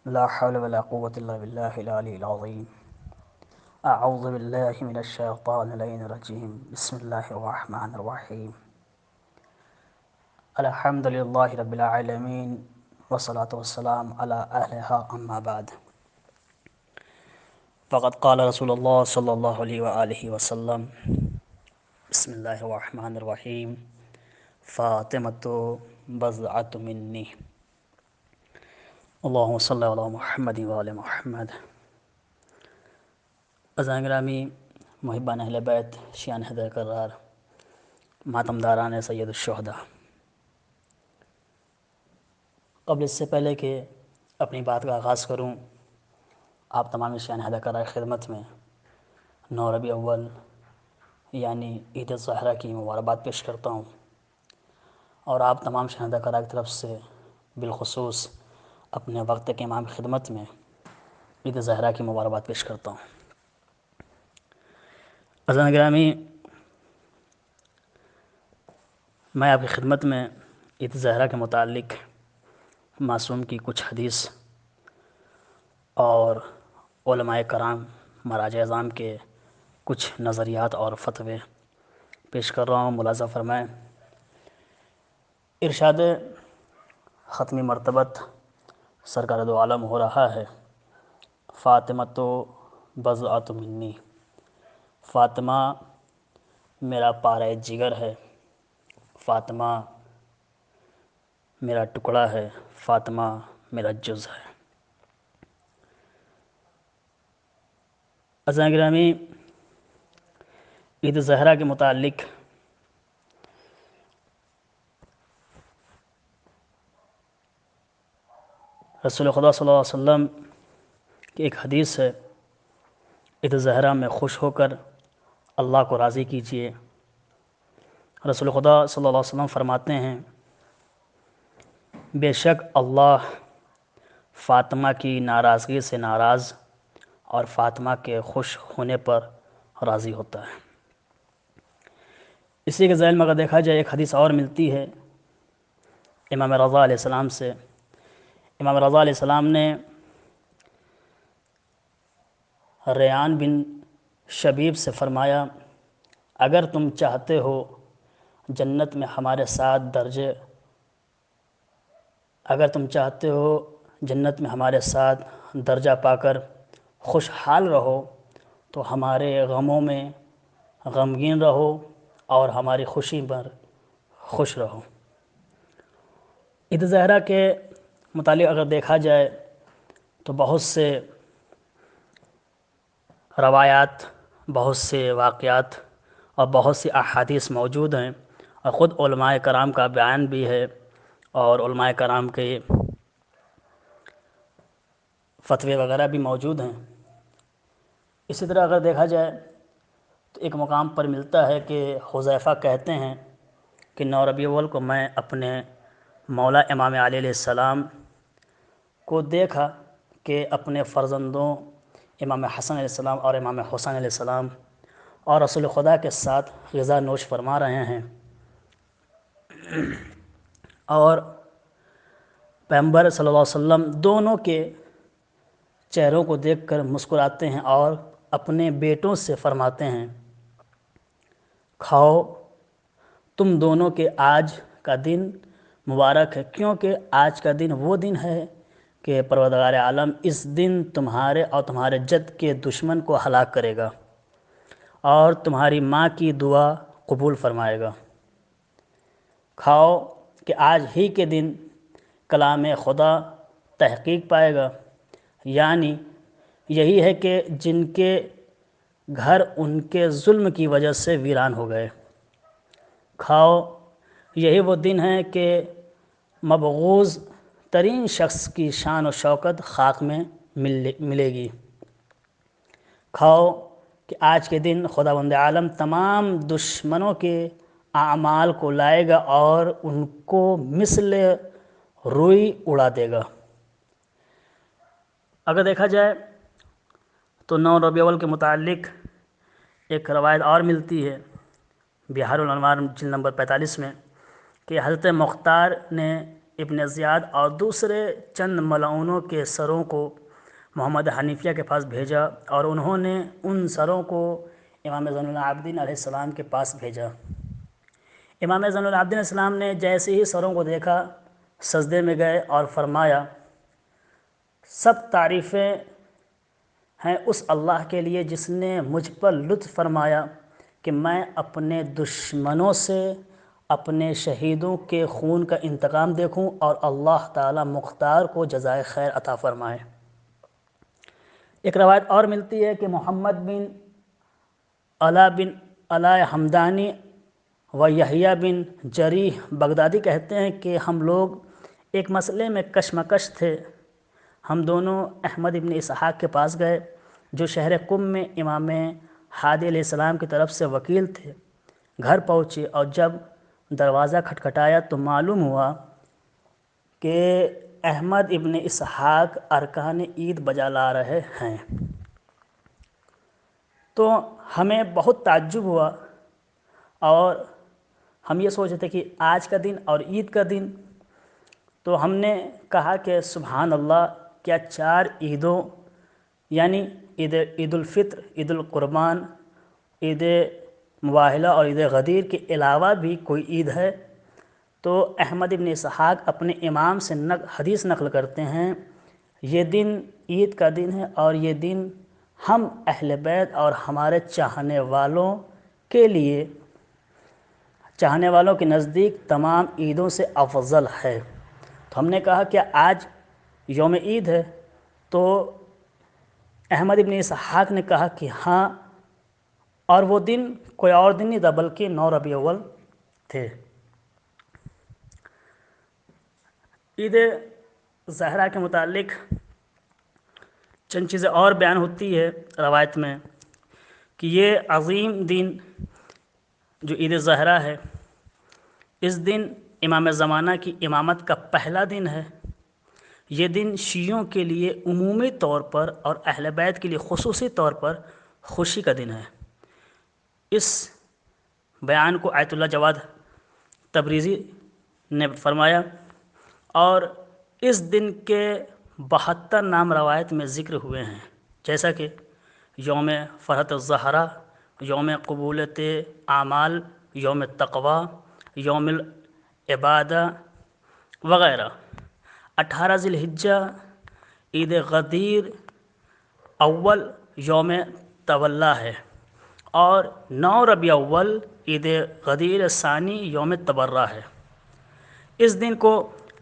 لا حول ولا قوة إلا بالله العلي العظيم. أعوذ بالله من الشيطان اللعين الرجيم. بسم الله الرحمن الرحيم. الحمد لله رب العالمين، والصلاة والسلام على أهلها. أما بعد، فقد قال رسول الله صلى الله عليه وآله وسلم: بسم الله الرحمن الرحيم. فاطمة بضعة مني. اللهم صل على محمد وآل محمد. عزیزان گرامی، محبان اہل بیت، شیعان حیدر کرار، ماتمداران سید الشہداء، قبل اس سے پہلے کہ اپنی بات کا آغاز کروں، آپ تمام شیعان حیدر کرار خدمت میں 9 ربیع اول یعنی عید الظہرہ کی مبارکباد پیش کرتا ہوں، اور آپ تمام شیعان حیدر کرار کی طرف سے بالخصوص اپنے وقت کے امام خدمت میں عید الظہرہ کی مبارکباد پیش کرتا ہوں۔ عزیزان گرامی، میں آپ کی خدمت میں عید الظہرہ کے متعلق معصوم کی کچھ حدیث اور علماء کرام مراجع اعظام کے کچھ نظریات اور فتوے پیش کر رہا ہوں۔ ملاحظہ فرمائیں۔ ارشاد ختمی مرتبت سرکار دو عالم ہو رہا ہے: فاطمہ تو بضعۃ منی، فاطمہ میرا پارہ جگر ہے، فاطمہ میرا ٹکڑا ہے، فاطمہ میرا جز ہے۔ عزیزان گرامی، عید الظہرہ کے متعلق رسول خدا صلی اللہ علیہ وسلم کی ایک حدیث ہے: عید الظہرہ میں خوش ہو کر اللہ کو راضی کیجیے۔ رسول خدا صلی اللہ علیہ وسلم فرماتے ہیں: بے شک اللہ فاطمہ کی ناراضگی سے ناراض اور فاطمہ کے خوش ہونے پر راضی ہوتا ہے۔ اسی کے ذیل میں اگر دیکھا جائے، ایک حدیث اور ملتی ہے امام رضا علیہ السلام سے۔ امام رضا علیہ السلام نے ریان بن شبیب سے فرمایا: اگر تم چاہتے ہو جنت میں ہمارے ساتھ درجہ پا کر خوشحال رہو تو ہمارے غموں میں غمگین رہو اور ہماری خوشی پر خوش رہو۔ عید الظہرہ کے متعلق اگر دیکھا جائے تو بہت سے روایات، بہت سے واقعات اور بہت سی احادیث موجود ہیں، اور خود علماء کرام کا بیان بھی ہے اور علماء کرام کے فتوے وغیرہ بھی موجود ہیں۔ اسی طرح اگر دیکھا جائے تو ایک مقام پر ملتا ہے کہ حذیفہ کہتے ہیں کہ 9 ربیع الاول کو میں اپنے مولا امام علی علیہ السلام کو دیکھا کہ اپنے فرزندوں امام حسن علیہ السلام اور امام حسین علیہ السلام اور رسول خدا کے ساتھ غذا نوش فرما رہے ہیں، اور پیغمبر صلی اللہ علیہ وسلم دونوں کے چہروں کو دیکھ کر مسکراتے ہیں اور اپنے بیٹوں سے فرماتے ہیں: کھاؤ، تم دونوں کے آج کا دن مبارک ہے، کیونکہ آج کا دن وہ دن ہے کہ پروردگار عالم اس دن تمہارے اور تمہارے جد کے دشمن کو ہلاک کرے گا اور تمہاری ماں کی دعا قبول فرمائے گا۔ کھاؤ کہ آج ہی کے دن کلام خدا تحقیق پائے گا، یعنی یہی ہے کہ جن کے گھر ان کے ظلم کی وجہ سے ویران ہو گئے۔ کھاؤ، یہی وہ دن ہے کہ مبغوض ترین شخص کی شان و شوکت خاک میں ملے گی۔ کھاؤ کہ آج کے دن خداوند عالم تمام دشمنوں کے اعمال کو لائے گا اور ان کو مثل روئی اڑا دے گا۔ اگر دیکھا جائے تو 9 ربیع الاول کے متعلق ایک روایت اور ملتی ہے بحار الانوار جلد نمبر 45 میں کہ حضرت مختار نے ابن زیاد اور دوسرے چند ملعونوں کے سروں کو محمد حنیفیہ کے پاس بھیجا، اور انہوں نے ان سروں کو امام زین العابدین علیہ السلام کے پاس بھیجا۔ امام زین العابدین علیہ السلام نے جیسے ہی سروں کو دیکھا سجدے میں گئے اور فرمایا، سب تعریفیں ہیں اس اللہ کے لیے جس نے مجھ پر لطف فرمایا کہ میں اپنے دشمنوں سے اپنے شہیدوں کے خون کا انتقام دیکھوں اور اللہ تعالیٰ مختار کو جزائے خیر عطا فرمائے۔ ایک روایت اور ملتی ہے کہ محمد بن علا حمدانی و یحییٰ بن جریح بغدادی کہتے ہیں کہ ہم لوگ ایک مسئلے میں کشمکش تھے۔ ہم دونوں احمد ابن اسحاق کے پاس گئے جو شہر قم میں امام ہادی علیہ السلام کی طرف سے وکیل تھے۔ گھر پہنچے اور جب دروازہ کھٹکھٹایا تو معلوم ہوا کہ احمد ابن اسحاق ارکان عید بجا لا رہے ہیں۔ تو ہمیں بہت تعجب ہوا اور ہم یہ سوچ رہے تھے کہ آج کا دن اور عید کا دن، تو ہم نے کہا کہ سبحان اللہ، کیا 4 عیدوں یعنی عید الفطر، عید القربان، عید مباہلہ اور عید غدیر کے علاوہ بھی کوئی عید ہے؟ تو احمد ابن اسحاق اپنے امام سے حدیث نقل کرتے ہیں، یہ دن عید کا دن ہے اور یہ دن ہم اہل بیت اور ہمارے چاہنے والوں کے لیے، چاہنے والوں کے نزدیک تمام عیدوں سے افضل ہے۔ تو ہم نے کہا کہ آج یوم عید ہے؟ تو احمد ابن اسحاق نے کہا کہ ہاں، اور وہ دن کوئی اور دن نہیں تھا بلکہ 9 ربیع الاول تھے۔ عید زہرا کے متعلق چند چیزیں اور بیان ہوتی ہے روایت میں کہ یہ عظیم دن جو عید زہرا ہے، اس دن امام زمانہ کی امامت کا پہلا دن ہے۔ یہ دن شیعوں کے لیے عمومی طور پر اور اہل بیت کے لیے خصوصی طور پر خوشی کا دن ہے۔ اس بیان کو آیت اللہ جواد تبریزی نے فرمایا، اور اس دن کے 72 نام روایت میں ذکر ہوئے ہیں، جیسا کہ یوم فرحت الزہرا، یوم قبولت اعمال، یوم تقوی، یوم العبادہ وغیرہ۔ 18 ذی الحجہ عید غدیر اول یوم تولا ہے، اور 9 ربیع اول عید غدیر ثانی یوم تبرہ ہے۔ اس دن کو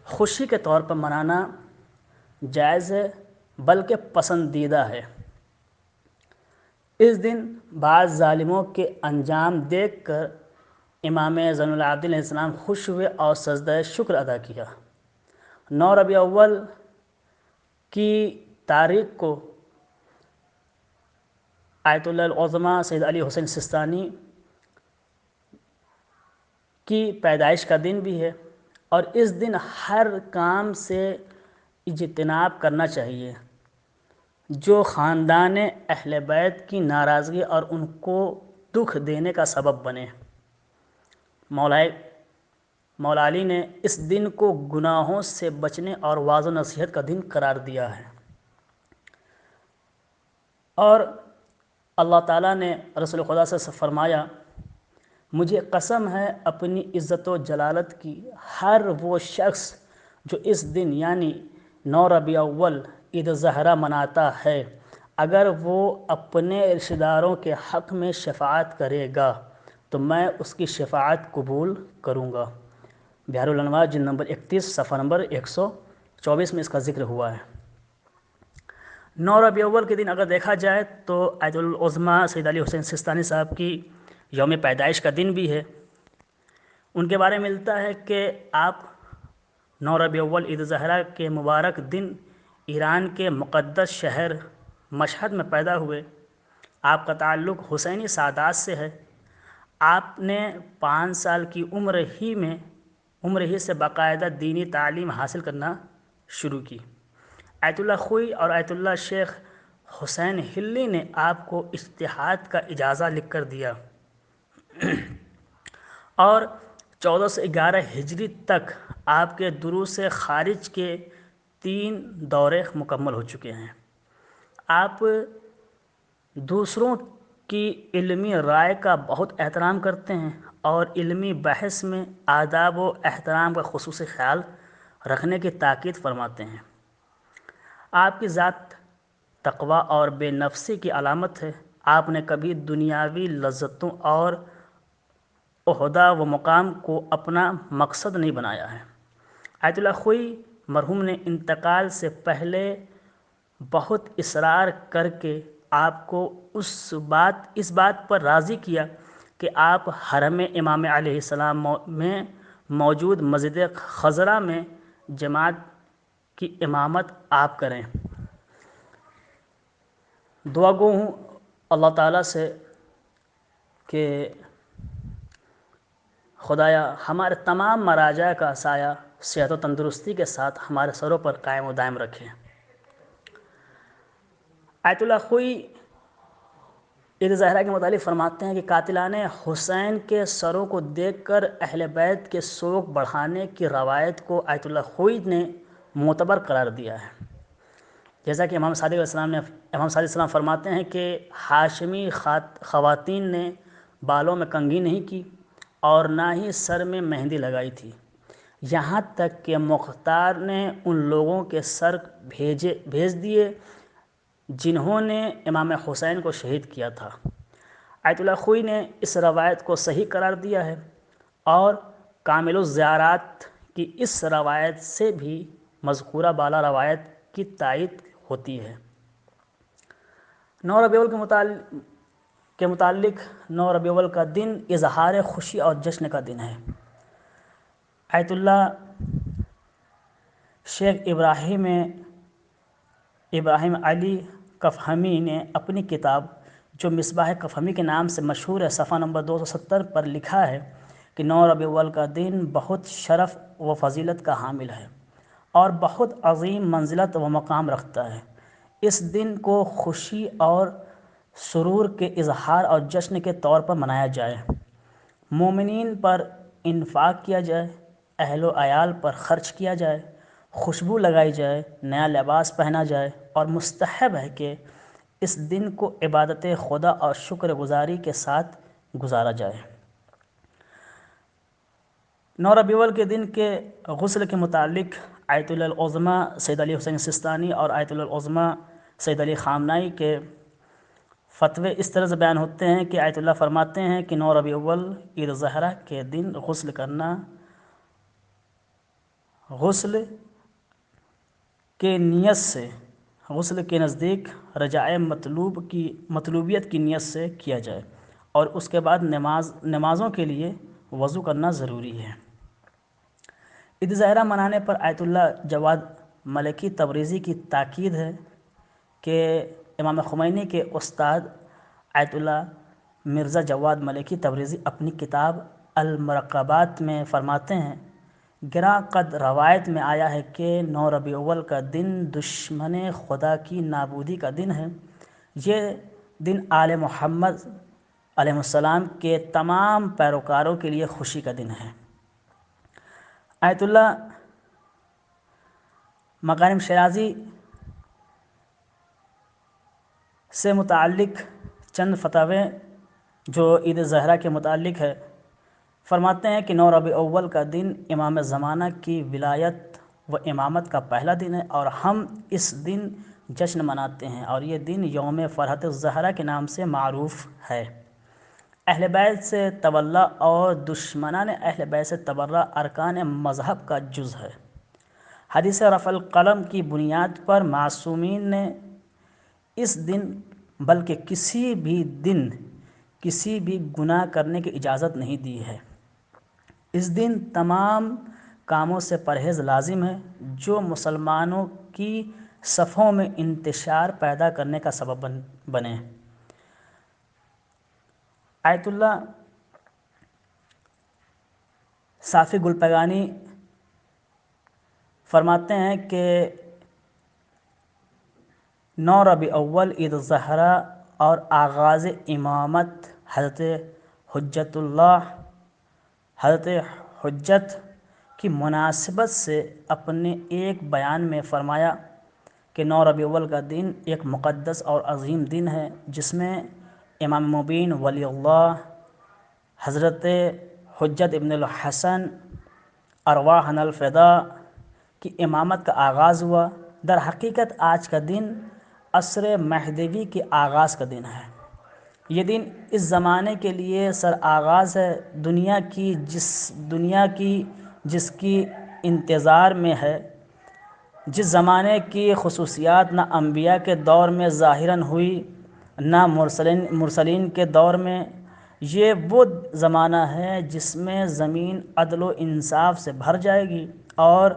خوشی کے طور پر منانا جائز ہے بلکہ پسندیدہ ہے۔ اس دن بعض ظالموں کے انجام دیکھ کر امام زین العابدین علیہ السلام خوش ہوئے اور سجدہ شکر ادا کیا۔ 9 ربیع اول کی تاریخ کو آیت اللہ العظمیٰ سید علی حسین سستانی کی پیدائش کا دن بھی ہے، اور اس دن ہر کام سے اجتناب کرنا چاہیے جو خاندان اہل بیت کی ناراضگی اور ان کو دکھ دینے کا سبب بنے۔ مولا علی نے اس دن کو گناہوں سے بچنے اور واعظ و نصیحت کا دن قرار دیا ہے، اور اللہ تعالیٰ نے رسول خدا سے فرمایا، مجھے قسم ہے اپنی عزت و جلالت کی، ہر وہ شخص جو اس دن یعنی 9 ربیع اول عید زہرا مناتا ہے، اگر وہ اپنے رشتہ داروں کے حق میں شفاعت کرے گا تو میں اس کی شفاعت قبول کروں گا۔ بحر الانوار جلد نمبر 31 صفحہ نمبر 124 میں اس کا ذکر ہوا ہے۔ 9 ربیع اول کے دن اگر دیکھا جائے تو آیت العظمیٰ سید علی حسین سستانی صاحب کی یوم پیدائش کا دن بھی ہے۔ ان کے بارے میں ملتا ہے کہ آپ 9 ربیع اول عید زہرا کے مبارک دن ایران کے مقدس شہر مشہد میں پیدا ہوئے۔ آپ کا تعلق حسینی سادات سے ہے۔ آپ نے 5 سال کی عمر ہی سے باقاعدہ دینی تعلیم حاصل کرنا شروع کی۔ آیت اللہ خوئی اور آیت اللہ شیخ حسین ہلی نے آپ کو اجتہاد کا اجازہ لکھ کر دیا، اور 1411 ہجری تک آپ کے دروس خارج کے 3 دورے مکمل ہو چکے ہیں۔ آپ دوسروں کی علمی رائے کا بہت احترام کرتے ہیں اور علمی بحث میں آداب و احترام کا خصوصی خیال رکھنے کی تاکید فرماتے ہیں۔ آپ کی ذات تقوی اور بے نفسی کی علامت ہے۔ آپ نے کبھی دنیاوی لذتوں اور عہدہ و مقام کو اپنا مقصد نہیں بنایا ہے۔ آیت اللہ خوئی مرحوم نے انتقال سے پہلے بہت اصرار کر کے آپ کو اس بات پر راضی کیا کہ آپ حرم امام علیہ السلام میں موجود مسجد خضرہ میں جماعت کی امامت آپ کریں۔ دعا گو ہوں اللہ تعالیٰ سے کہ خدایا ہمارے تمام مراجع کا سایہ صحت و تندرستی کے ساتھ ہمارے سروں پر قائم و دائم رکھیں۔ آیت اللہ خوئی عید زہرہ کے متعلق فرماتے ہیں کہ قاتلان حسین کے سروں کو دیکھ کر اہل بیت کے سوگ بڑھانے کی روایت کو آیت اللہ خوئی نے معتبر قرار دیا ہے۔ جیسا کہ امام صادق علیہ السلام فرماتے ہیں کہ ہاشمی خواتین نے بالوں میں کنگھی نہیں کی اور نہ ہی سر میں مہندی لگائی تھی، یہاں تک کہ مختار نے ان لوگوں کے سر بھیج دیے جنہوں نے امام حسین کو شہید کیا تھا۔ آیت اللہ خوئی نے اس روایت کو صحیح قرار دیا ہے اور کامل الزیارات کی اس روایت سے بھی مذکورہ بالا روایت کی تائید ہوتی ہے۔ 9 ربیع الاول کے متعلق 9 ربیع الاول کا دن اظہار خوشی اور جشن کا دن ہے۔ آیت اللہ شیخ ابراہیم علی کفہمی نے اپنی کتاب جو مصباح کفہمی کے نام سے مشہور ہے صفحہ نمبر 270 پر لکھا ہے کہ 9 ربیع الاول کا دن بہت شرف و فضیلت کا حامل ہے اور بہت عظیم منزلت و مقام رکھتا ہے۔ اس دن کو خوشی اور سرور کے اظہار اور جشن کے طور پر منایا جائے، مومنین پر انفاق کیا جائے، اہل و عیال پر خرچ کیا جائے، خوشبو لگائی جائے، نیا لباس پہنا جائے اور مستحب ہے کہ اس دن کو عبادت خدا اور شکر گزاری کے ساتھ گزارا جائے۔ 9 ربیع الاول کے دن کے غسل کے متعلق آیت اللہ العظمیٰ سید علی حسین سستانی اور آیت اللہ العظمیٰ سید علی خامنائی کے فتوے اس طرح سے بیان ہوتے ہیں کہ آیت اللہ فرماتے ہیں کہ 9 ربیع الاول عید الضحیٰ کے دن غسل کرنا غسل کے نزدیک رجاء مطلوبیت کی نیت سے کیا جائے اور اس کے بعد نمازوں کے لیے وضو کرنا ضروری ہے۔ عید ظاہرہ منانے پر آیت اللہ جواد ملکی تبریزی کی تاکید ہے کہ امام خمینی کے استاد آیت اللہ مرزا جواد ملکی تبریزی اپنی کتاب المرقبات میں فرماتے ہیں، گراں قد روایت میں آیا ہے کہ 9 ربیع الاول کا دن دشمن خدا کی نابودی کا دن ہے۔ یہ دن آل محمد علیہ السلام کے تمام پیروکاروں کے لیے خوشی کا دن ہے۔ آیت اللہ مکارم شیرازی سے متعلق چند فتاوے جو عید ظہرہ کے متعلق ہے فرماتے ہیں کہ 9 ربیع الاول کا دن امام زمانہ کی ولایت و امامت کا پہلا دن ہے اور ہم اس دن جشن مناتے ہیں اور یہ دن یوم فرحت الزہرہ کے نام سے معروف ہے۔ اہل بیت سے تولا اور دشمنان اہل بیت سے تبرہ ارکان مذہب کا جز ہے۔ حدیث رفع القلم کی بنیاد پر معصومین نے اس دن بلکہ کسی بھی دن کسی بھی گناہ کرنے کی اجازت نہیں دی ہے۔ اس دن تمام کاموں سے پرہیز لازم ہے جو مسلمانوں کی صفوں میں انتشار پیدا کرنے کا سبب بنے۔ آیت اللہ صافی گلپگانی فرماتے ہیں کہ 9 ربیع الاول عید الضحیٰ اور آغاز امامت حضرت حجت کی مناسبت سے اپنے ایک بیان میں فرمایا کہ 9 ربیع الاول کا دن ایک مقدس اور عظیم دن ہے، جس میں امام مبین ولی اللہ حضرت حجت ابن الحسن ارواحنا الفداء کی امامت کا آغاز ہوا۔ در حقیقت آج کا دن عصر مہدوی کے آغاز کا دن ہے۔ یہ دن اس زمانے کے لیے سر آغاز ہے، دنیا کی جس کی انتظار میں ہے، جس زمانے کی خصوصیات نہ انبیاء کے دور میں ظاہراً ہوئی نہ مرسلین کے دور میں۔ یہ وہ زمانہ ہے جس میں زمین عدل و انصاف سے بھر جائے گی اور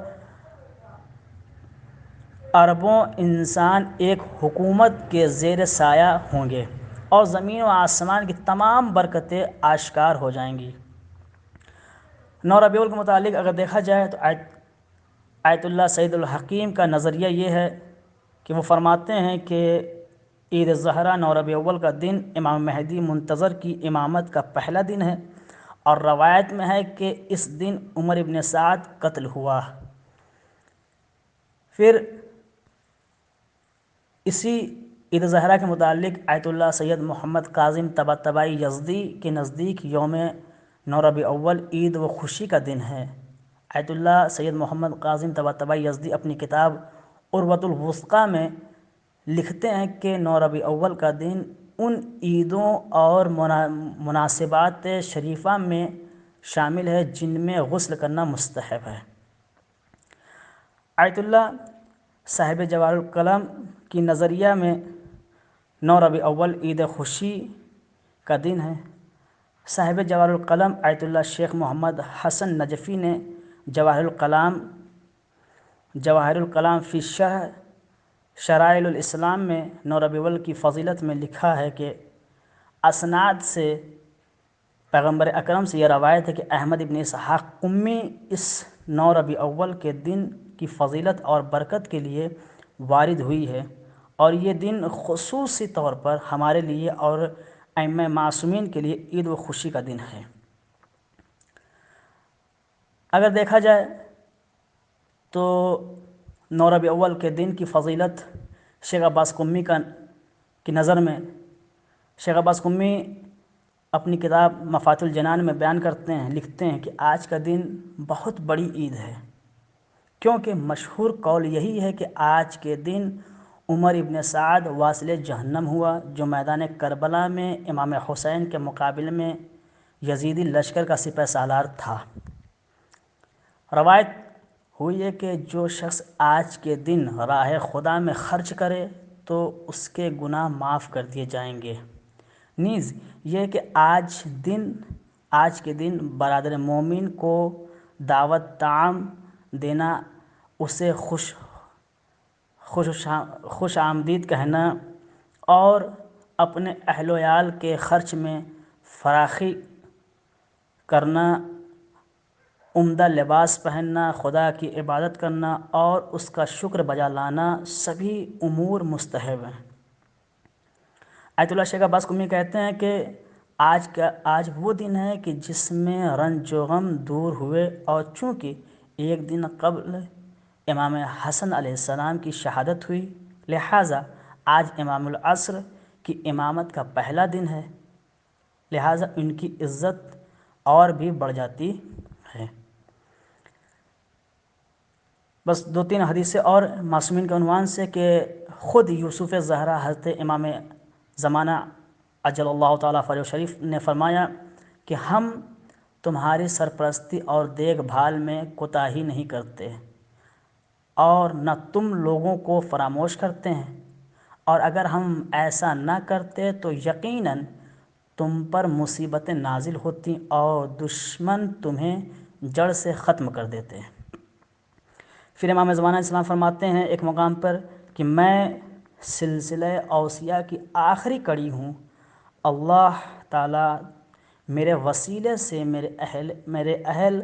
اربوں انسان ایک حکومت کے زیر سایہ ہوں گے اور زمین و آسمان کی تمام برکتیں آشکار ہو جائیں گی۔ 9 ربیع الاول کے متعلق اگر دیکھا جائے تو آیت اللہ سعید الحکیم کا نظریہ یہ ہے کہ وہ فرماتے ہیں کہ عید الضحیٰ 9 ربیع الاول کا دن امام مہدی منتظر کی امامت کا پہلا دن ہے، اور روایت میں ہے کہ اس دن عمر ابن سعد قتل ہوا۔ پھر اسی عید الضحیٰ کے متعلق آیت اللہ سید محمد کاظم طباطبائی یزدی کے نزدیک یوم 9 ربیع الاول عید و خوشی کا دن ہے۔ آیت اللہ سید محمد کاظم طباطبائی یزدی اپنی کتاب عروۃ الوثقیٰ میں لکھتے ہیں کہ 9 ربیع الاول کا دن ان عیدوں اور مناسبات شریفہ میں شامل ہے جن میں غسل کرنا مستحب ہے۔ آیت اللہ صاحب جواہر القلم کی نظریہ میں 9 ربیع الاول عید خوشی کا دن ہے۔ صاحب جواہر القلم آیت اللہ شیخ محمد حسن نجفی نے جواہر الکلام فی شرائع الاسلام میں 9 ربیع الاول کی فضیلت میں لکھا ہے کہ اسناد سے پیغمبر اکرم سے یہ روایت ہے کہ احمد ابن اسحاق قمی اس 9 ربیع الاول کے دن کی فضیلت اور برکت کے لیے وارد ہوئی ہے، اور یہ دن خصوصی طور پر ہمارے لیے اور ائمہ معصومین کے لیے عید و خوشی کا دن ہے۔ اگر دیکھا جائے تو 9 ربیع الاول کے دن کی فضیلت شیخ عباس قمی کی نظر میں، شیخ عباس قمی اپنی کتاب مفاتیح الجنان میں بیان کرتے ہیں، لکھتے ہیں کہ آج کا دن بہت بڑی عید ہے، کیونکہ مشہور قول یہی ہے کہ آج کے دن عمر ابن سعد واصل جہنم ہوا، جو میدان کربلا میں امام حسین کے مقابل میں یزیدی لشکر کا سپہ سالار تھا۔ روایت ہوئی ہے کہ جو شخص آج کے دن راہ خدا میں خرچ کرے تو اس کے گناہ معاف کر دیے جائیں گے۔ نیز یہ کہ آج کے دن برادر مومن کو دعوت طعام دینا، اسے خوش آمدید کہنا اور اپنے اہل و عیال کے خرچ میں فراخی کرنا، عمدہ لباس پہننا، خدا کی عبادت کرنا اور اس کا شکر بجا لانا سبھی امور مستحب ہیں۔ آیت اللہ شیخ عباس قمی کہتے ہیں کہ آج وہ دن ہے کہ جس میں رنج و غم دور ہوئے، اور چونکہ ایک دن قبل امام حسن علیہ السلام کی شہادت ہوئی، لہٰذا آج امام العصر کی امامت کا پہلا دن ہے، لہٰذا ان کی عزت اور بھی بڑھ جاتی ہے۔ بس 2-3 حدیثیں اور معصومین کے عنوان سے کہ خود یوسف زہرا حضرت امام زمانہ عجل اللہ تعالیٰ فرجہ شریف نے فرمایا کہ ہم تمہاری سرپرستی اور دیکھ بھال میں کوتاہی نہیں کرتے اور نہ تم لوگوں کو فراموش کرتے ہیں، اور اگر ہم ایسا نہ کرتے تو یقیناً تم پر مصیبتیں نازل ہوتی اور دشمن تمہیں جڑ سے ختم کر دیتے۔ پھر امام زمانہ اسلام فرماتے ہیں ایک مقام پر کہ میں سلسلہ اوصیاء کی آخری کڑی ہوں، اللہ تعالیٰ میرے وسیلے سے میرے اہل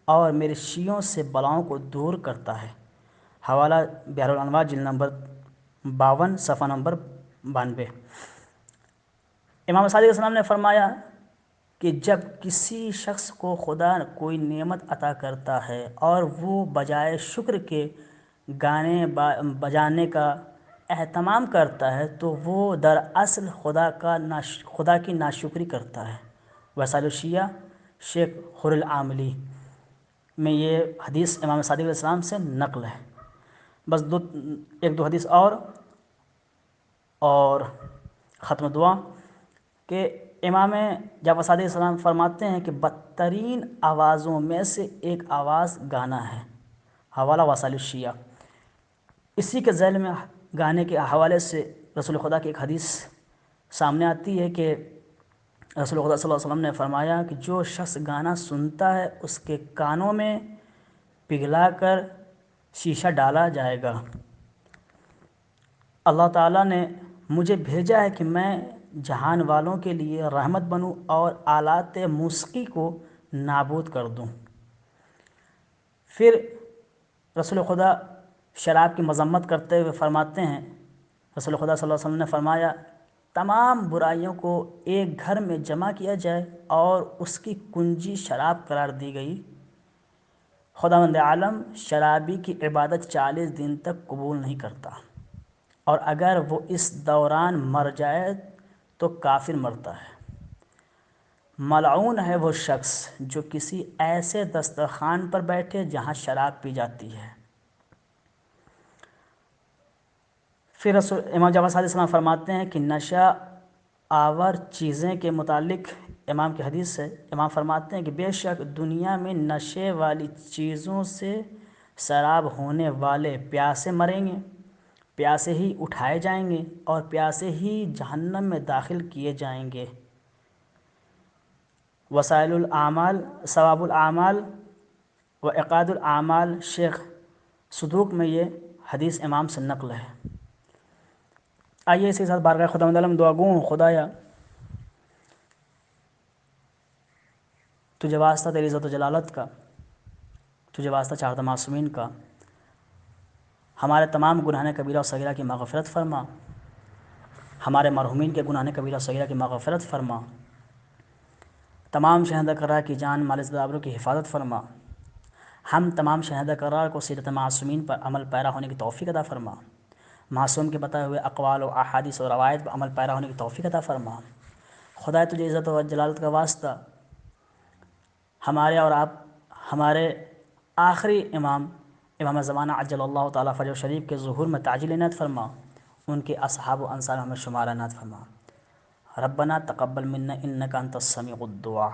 اور میرے شیعوں سے بلاؤں کو دور کرتا ہے۔ حوالہ بحر الانوار جلد نمبر 52 صفحہ نمبر 92۔ امام صادق علیہ السلام نے فرمایا کہ جب کسی شخص کو خدا کوئی نعمت عطا کرتا ہے اور وہ بجائے شکر کے گانے بجانے کا اہتمام کرتا ہے تو وہ دراصل خدا کی ناشکری کرتا ہے۔ وسائل الشیعہ شیخ خر العاملی میں یہ حدیث امام صادق علیہ السلام سے نقل ہے۔ بس ایک دو حدیث اور ختم دعا کہ امام جعفر صادق علیہ السلام فرماتے ہیں کہ بدترین آوازوں میں سے ایک آواز گانا ہے۔ حوالہ وسائل الشیعہ۔ اسی کے ذیل میں گانے کے حوالے سے رسول خدا کی ایک حدیث سامنے آتی ہے کہ رسول خدا صلی اللہ علیہ وسلم نے فرمایا کہ جو شخص گانا سنتا ہے اس کے کانوں میں پگھلا کر شیشہ ڈالا جائے گا۔ اللہ تعالیٰ نے مجھے بھیجا ہے کہ میں جہان والوں کے لیے رحمت بنوں اور آلات موسیقی کو نابود کر دوں۔ پھر رسول خدا شراب کی مذمت کرتے ہوئے فرماتے ہیں، رسول خدا صلی اللہ علیہ وسلم نے فرمایا تمام برائیوں کو ایک گھر میں جمع کیا جائے اور اس کی کنجی شراب قرار دی گئی۔ خداوند عالم شرابی کی عبادت 40 دن تک قبول نہیں کرتا، اور اگر وہ اس دوران مر جائے تو کافر مرتا ہے۔ ملعون ہے وہ شخص جو کسی ایسے دسترخوان پر بیٹھے جہاں شراب پی جاتی ہے۔ پھر امام جعفر صادق علیہ السلام فرماتے ہیں کہ نشہ آور چیزیں کے متعلق امام کی حدیث ہے، امام فرماتے ہیں کہ بے شک دنیا میں نشے والی چیزوں سے سراب ہونے والے پیاسے مریں گے، پیاسے ہی اٹھائے جائیں گے اور پیاسے ہی جہنم میں داخل کیے جائیں گے۔ وسائل الاعمال ثواب الاعمال و عقاد الاعمال شیخ صدوق میں یہ حدیث امام سے نقل ہے۔ آئیے اسی کے ساتھ بارگاہ خداوند عالم دعا گوں، خدایا تجھے واسطہ تیری عزت و جلالت کا، تجھے واسطہ چارہ معصومین کا، ہمارے تمام گناہ کبیرہ و صغیرہ کی مغفرت فرما، ہمارے مرحومین کے گناہ کبیرہ و صغیرہ کی مغفرت فرما، تمام شہداء کرار کی جان مال عزت آبرو کی حفاظت فرما، ہم تمام شہداء کرار کو سیرت معصومین پر عمل پیرا ہونے کی توفیق عطا فرما، معصوم کے بتائے ہوئے اقوال و احادیث و روایت پر عمل پیرا ہونے کی توفیق عطا فرما۔ خدا تجھے عزت و جلالت کا واسطہ ہمارے اور ہمارے آخری امام زمانہ عجل اللہ تعالیٰ فرجہ شریف کے ظہور میں تعجیل عنایت فرما، ان کے اصحاب و انصار ہمیں شمار عنایت فرما۔ ربنا تقبل منا انک انت السمیع الدعاء۔